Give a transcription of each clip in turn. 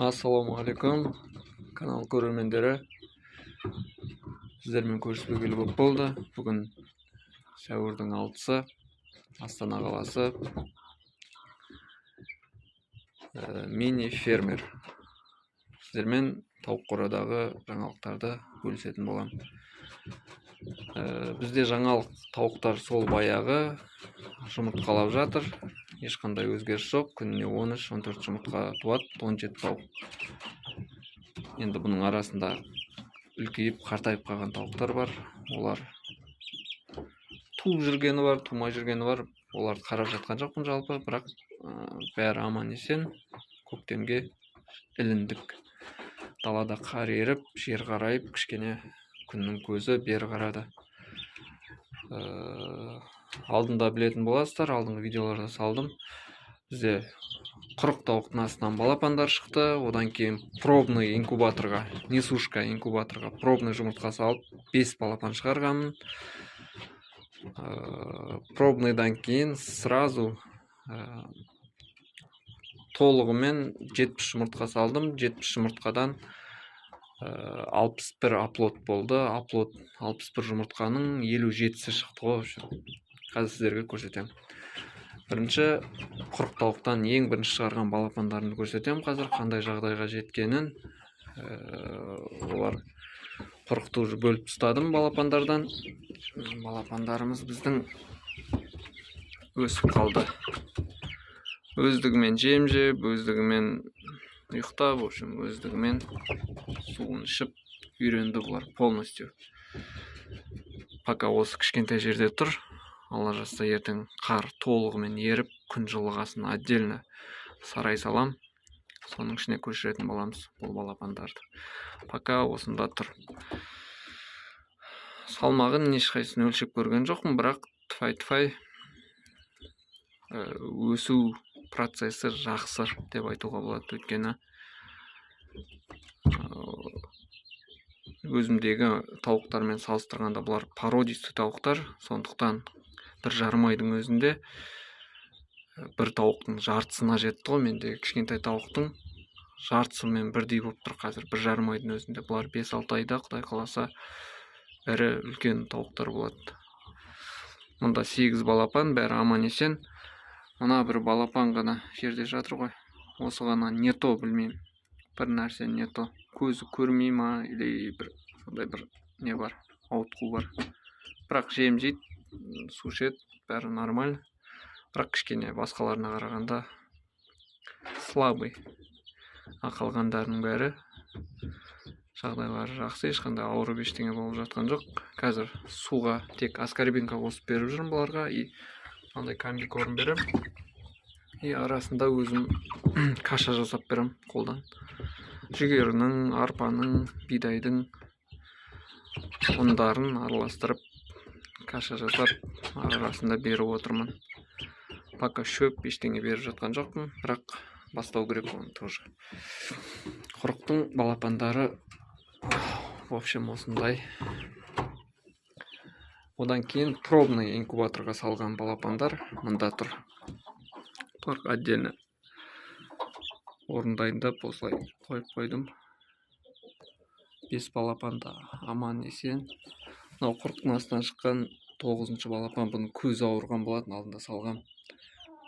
Ассалаумағалейкум, канал көрермендері. Сіздермен көріспегелі көп болды. Бүгін сәуірдің 6-сы, Астана қаласы, мини-фермер. Сіздермен тауық қорадағы жаңалықтарды бөлісетін болам. Бізде жаңалық тауықтар сол баяғы жұмыртқалап жатыр. Ешқандай өзгеріс жоқ. Күніне 13-14 жұмыртқа туады, 17 тауық. Енді бұның арасында үлкейіп, қартайып қалған тауықтар бар. Олар туып жүргені бар, тумай жүргені бар. Оларды қарап жатқан жоқпын жалпы, бірақ бәрі аман есен. Көктемге іліндік. Далада қар еріп, жер қарайып, кішкене күннің көзі бері қарады. Алдында білетін боласыздар, алдыңғы видеоларда салдым. Бізде 40 тауықтың астынан балапандар шықты. Одан кейін пробный инкубаторға, несушка инкубаторға пробный жұмыртқа салып 5 балапан шығарғанмын. Пробныйдан кейін сразу толығымен 70 жұмыртқа салдым. 70 жұмыртқадан 61 аплод болды. Аплод 61 жұмыртқаның 57-сі шықты ғой. Қазір сіздерге көрсетем. Бірінші 40 тауықтан ең бірінші шығарған балапандарымды көрсетем. Қазір қандай жағдайға жеткенін. Олар 40-ты уже бөліп тастадым балапандардан. Балапандарымыз біздің өсіп қалды. Өздігімен жем жеп, өздігімен ұйықтап, в общем, өздігімен суын ішіп үйренді бұлар полностью. Пока осы кішкентай жерде тұр. Алла жазса ертең қар толығымен еріп, күн жылығасын отдельно сарай салам. Соның ішіне көшіретін боламыз бұл балапандарды. Пока осында тұр. Салмағын ешқайсысын өлшеп көрген жоқпын, бірақ тфай-тфай өсу процесі жақсы деп айтуға болады. Өйткені өзімдегі тауықтармен салыстырғанда бұлар породисті тауықтар. Сондықтан 1,5 айдың өзінде бір тауықтың жартысына жетті ғой. Мендегі кішкентай тауықтың жартысымен бірдей болып тұр қазір 1,5 айдың өзінде. Бұлар 5-6 айда Құдай қаласа ірі үлкен тауықтар болады. Мұнда 8 балапан, бәрі аман есен. Мына бір балапан ғана жерде жатыр ғой. Осы ғана не то білмеймін. Бір нәрсе не то. Көзі көрмей ма, или сондай бір не бар, ауытқу бар. Бірақ жем жейді, су ішеді, бәрі нормально. Бірақ кішкене басқаларына қарағанда слабый. Қалғандарының бәрі жағдайлары жақсы, ешқандай ауырып ештеңе болып жатқан жоқ. Қазір суға тек аскорбинка қосып беріп жүрмін бұларға. Андай комбикорм берем. Арасында өзім каша жасап берем қолдан. Жүгерінің, арпаның, бидайдың ұндарын араластырып каша жасап арасында беріп отырмын. Пока шөп ештеңе беріп жатқан жоқпын, бірақ бастау керек оны тоже. 40-тың балапандары в общем осындай. Одан кейін пробный инкубаторға салған балапандар мында тұр. Бұлар отдельно орындайында осылай қойып қойдым. 5 балапанда аман есен. Мынау 40-тың астынан шыққан 9-шы балапан, бұның көзі ауырған болатын, алдында салған.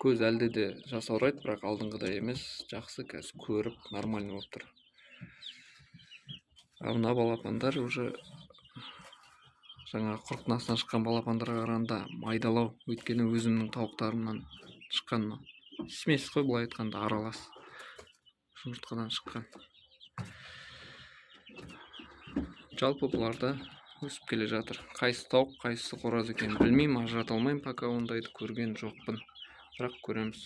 Көз әлде де жасаурайды, бірақ алдыңғыдай емес, жақсы, қазір көріп нормально болып тұр. Мына балапандар уже жаңа 40-тың астынан шыққан балапандарға қарағанда майдалау. Өйткені өзімнің тауықтарымнан шыққан смесь қой, былай айтқанда аралас жұмыртқадан шыққан. Жалпы бұларда өсіп келе жатыр. Қайсы тауық, қайсысы қораз екенін білмеймін, ажырата алмаймын, пока ондайды көрген жоқпын. Бірақ көреміз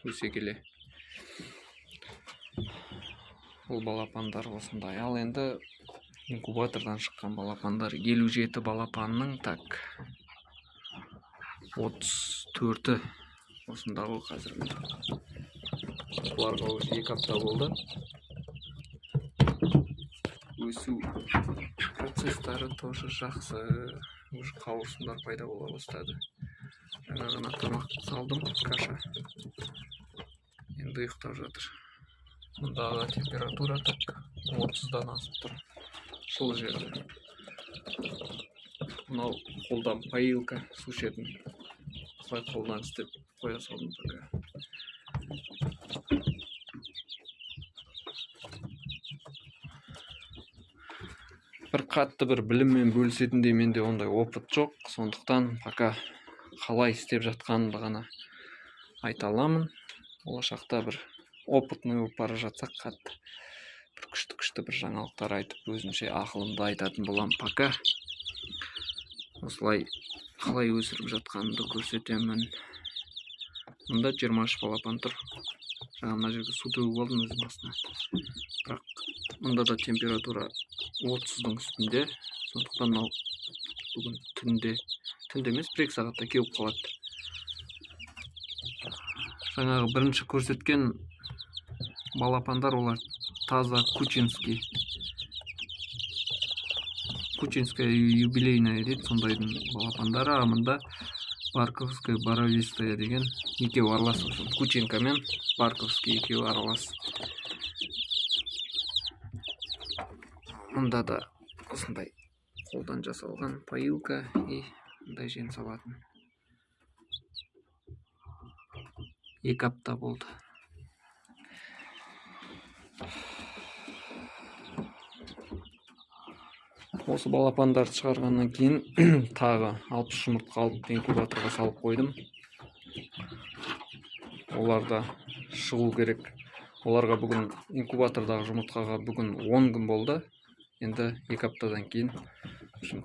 өсе келе. Бұл балапандар осындай. Ал енді инкубатордан шыққан балапандар 57 балапанның 34-і осында ғой қазір. Бұларға осы 2 апта болды. Өсу процестары тоже жақсы. Уже қауырсындар пайда бола бастады. Жаңа ғана тамақ салдым, каша. Енді ұйықтап жатыр. Мындағы температура так 30-дан асып тұр. Сол жерде. Мынау қолдан поилка су ішетін. Осылай қолдан істеп қоя салдым пока. Бір қатты бір біліммен бөлісетіндей менде ондай опыт жоқ, сондықтан пока қалай істеп жатқанымды ғана айта аламын. Болашақта бір опытный болып бара жатсақ қатты бір күшті бір жаңалықтар айтып өзімше ақылымды айтатын боламын. Пока осылай қалай өсіріп жатқанымды көрсетемін. Мұнда 23 балапан тұр. Жаңа мына жерге су төгіп алдым өзім астына. Бірақ мұнда да температура 30-дың үстінде. Сондықтан мынау бүгін түнде емес, 1-2 сағатта кеуіп қалады. Жаңағы бірінші көрсеткен балапандар олар таза Кучинская юбилейная дейді, сондайдың балапандары. А мында Барковская боровистая деген екеуі аралас. Кучинка мен Барковский екеуі аралас. Мында да осындай қолдан жасалған поилка и мындай жем салатын. 2 апта болды. Осы балапандарды шығарғаннан кейін тағы 60 жұмыртқа алып инкубаторға салып қойдым. Оларда шығу керек. Оларға бүгін инкубатордағы жұмыртқаға бүгін 10 күн болды. Енді 2 аптадан кейін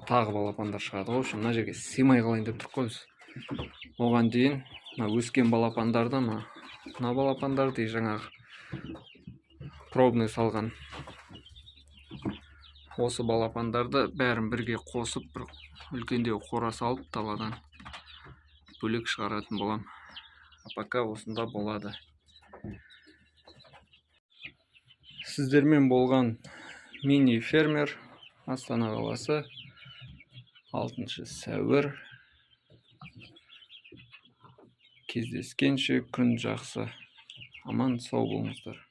тағы балапандар шығады. В общем, мына жерге сыймай қалайын деп тұр қой. Оған дейін өскен балапандарды, мына балапандарды жаңағы пробный салған. Осы балапандарды бәрін бірге қосып, бір үлкендеу қора салып, даладан бөлек шығаратын болам. Пока осында болады. Сіздермен болған мини фермер, Астана қаласы, 6 сәуір. Кездескенше күн жақсы. Аман сау болыңыздар.